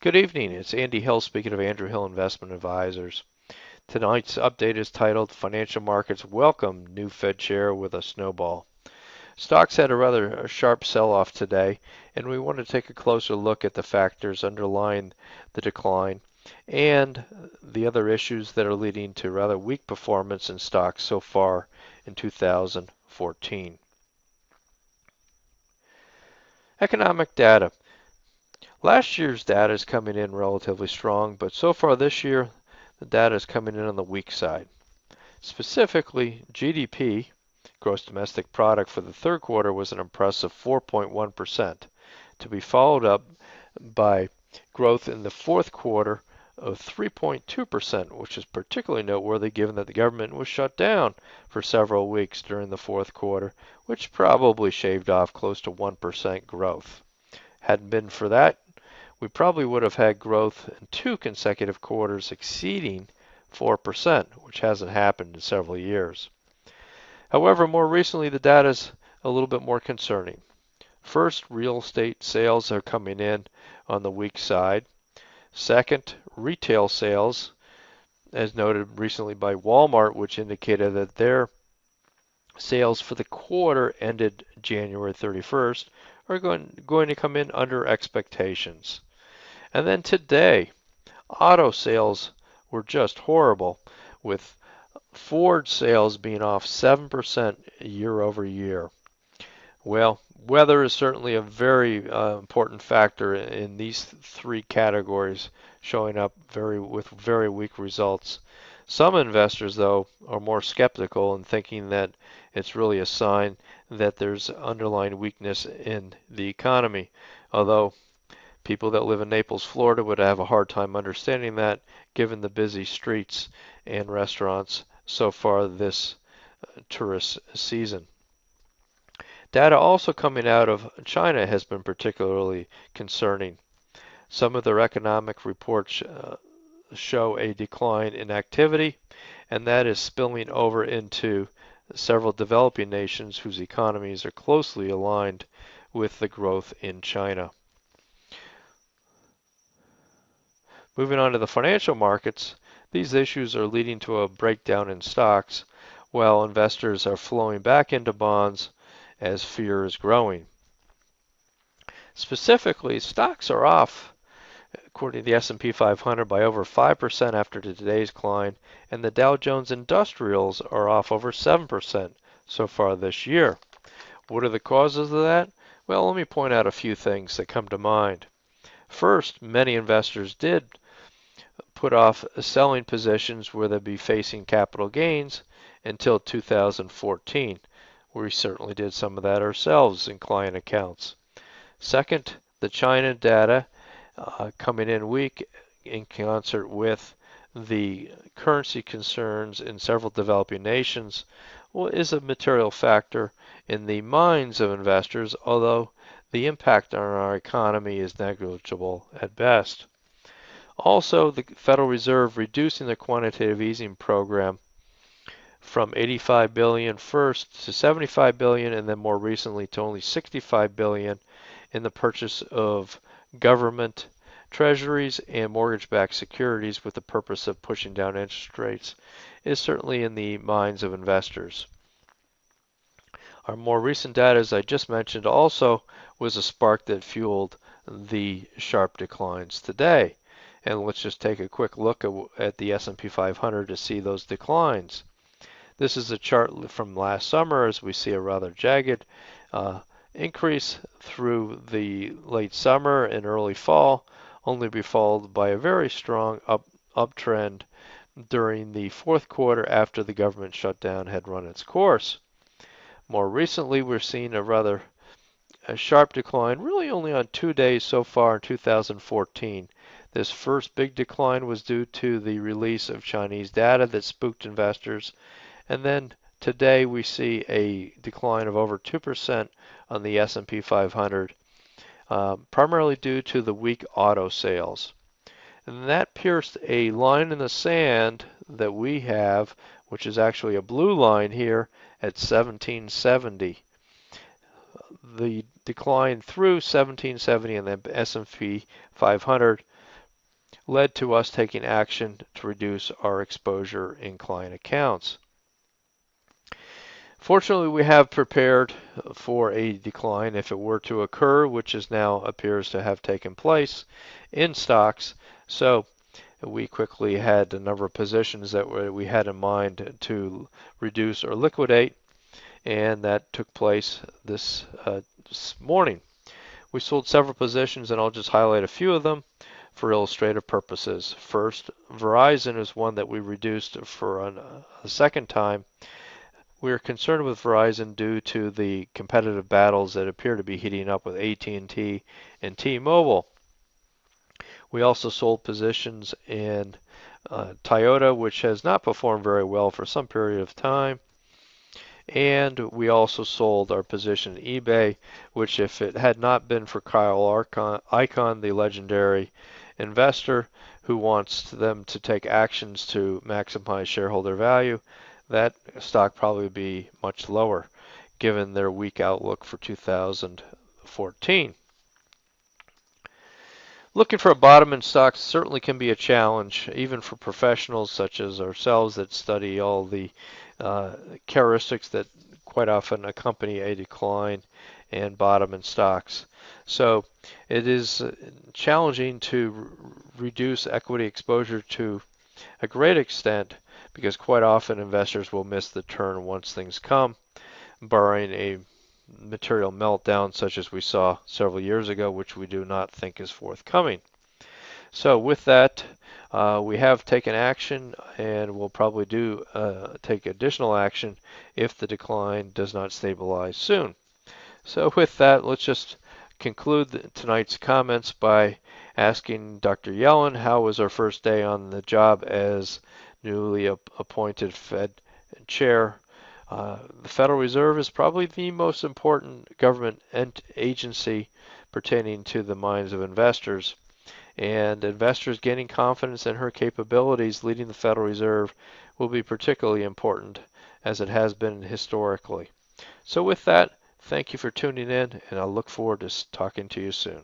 Good evening. It's Andy Hill speaking of Andrew Hill Investment Advisors. Tonight's update is titled Financial Markets Welcome New Fed Chair with a Snowball. Stocks had a rather sharp sell-off today, and we want to take a closer look at the factors underlying the decline and the other issues that are leading to rather weak performance in stocks so far in 2014. Economic data. Last year's data is coming in relatively strong, but so far this year, the data is coming in on the weak side. Specifically, GDP, gross domestic product, for the third quarter was an impressive 4.1%, to be followed up by growth in the fourth quarter of 3.2%, which is particularly noteworthy given that the government was shut down for several weeks during the fourth quarter, which probably shaved off close to 1% growth. Hadn't been for that, we probably would have had growth in two consecutive quarters exceeding 4%, which hasn't happened in several years. However, more recently, the data is a little bit more concerning. First, real estate sales are coming in on the weak side. Second, retail sales, as noted recently by Walmart, which indicated that their sales for the quarter ended January 31st are going to come in under expectations. And then today, auto sales were just horrible, with Ford sales being off 7% year over year. Well, weather is certainly a very important factor in these three categories, showing up with very weak results. Some investors, though, are more skeptical and thinking that it's really a sign that there's underlying weakness in the economy, although people that live in Naples, Florida would have a hard time understanding that given the busy streets and restaurants so far this tourist season. Data also coming out of China has been particularly concerning. Some of their economic reports show a decline in activity, and that is spilling over into several developing nations whose economies are closely aligned with the growth in China. Moving on to the financial markets, these issues are leading to a breakdown in stocks, while investors are flowing back into bonds as fear is growing. Specifically, stocks are off, according to the S&P 500, by over 5% after today's climb, and the Dow Jones Industrials are off over 7% so far this year. What are the causes of that? Well, let me point out a few things that come to mind. First, many investors did put off selling positions where they'd be facing capital gains until 2014. We certainly did some of that ourselves in client accounts. Second, the China data coming in weak in concert with the currency concerns in several developing nations is a material factor in the minds of investors, although the impact on our economy is negligible at best. Also, the Federal Reserve reducing the quantitative easing program from $85 billion first to $75 billion, and then more recently to only $65 billion in the purchase of government treasuries and mortgage-backed securities with the purpose of pushing down interest rates is certainly in the minds of investors. Our more recent data, as I just mentioned, also was a spark that fueled the sharp declines today. And let's just take a quick look at the S&P 500 to see those declines. This is a chart from last summer as we see a rather jagged increase through the late summer and early fall, only be followed by a very strong uptrend during the fourth quarter after the government shutdown had run its course. More recently, we're seeing a sharp decline, really only on 2 days so far in 2014. This first big decline was due to the release of Chinese data that spooked investors, and then today we see a decline of over 2% on the S&P 500, primarily due to the weak auto sales. And that pierced a line in the sand that we have, which is actually a blue line here at 1770. The decline through 1770 and the S&P 500 led to us taking action to reduce our exposure in client accounts. Fortunately, we have prepared for a decline if it were to occur, which is now appears to have taken place in stocks. So we quickly had a number of positions that we had in mind to reduce or liquidate, and that took place this morning. We sold several positions, and I'll just highlight a few of them for illustrative purposes. First, Verizon is one that we reduced for a second time. We are concerned with Verizon due to the competitive battles that appear to be heating up with AT&T and T-Mobile. We also sold positions in Toyota, which has not performed very well for some period of time. And we also sold our position in eBay, which if it had not been for Kyle Icahn, the legendary investor who wants them to take actions to maximize shareholder value, that stock probably would be much lower given their weak outlook for 2014. Looking for a bottom in stocks certainly can be a challenge, even for professionals such as ourselves that study all the characteristics that quite often accompany a decline and bottom in stocks. So it is challenging to reduce equity exposure to a great extent because quite often investors will miss the turn once things come, barring a material meltdown such as we saw several years ago, which we do not think is forthcoming. So with that, we have taken action and will probably take additional action if the decline does not stabilize soon. So with that, let's just conclude tonight's comments by asking Dr. Yellen how was our first day on the job as newly appointed Fed chair. The Federal Reserve is probably the most important government agency pertaining to the minds of investors, and investors gaining confidence in her capabilities leading the Federal Reserve will be particularly important as it has been historically. So with that, thank you for tuning in, and I look forward to talking to you soon.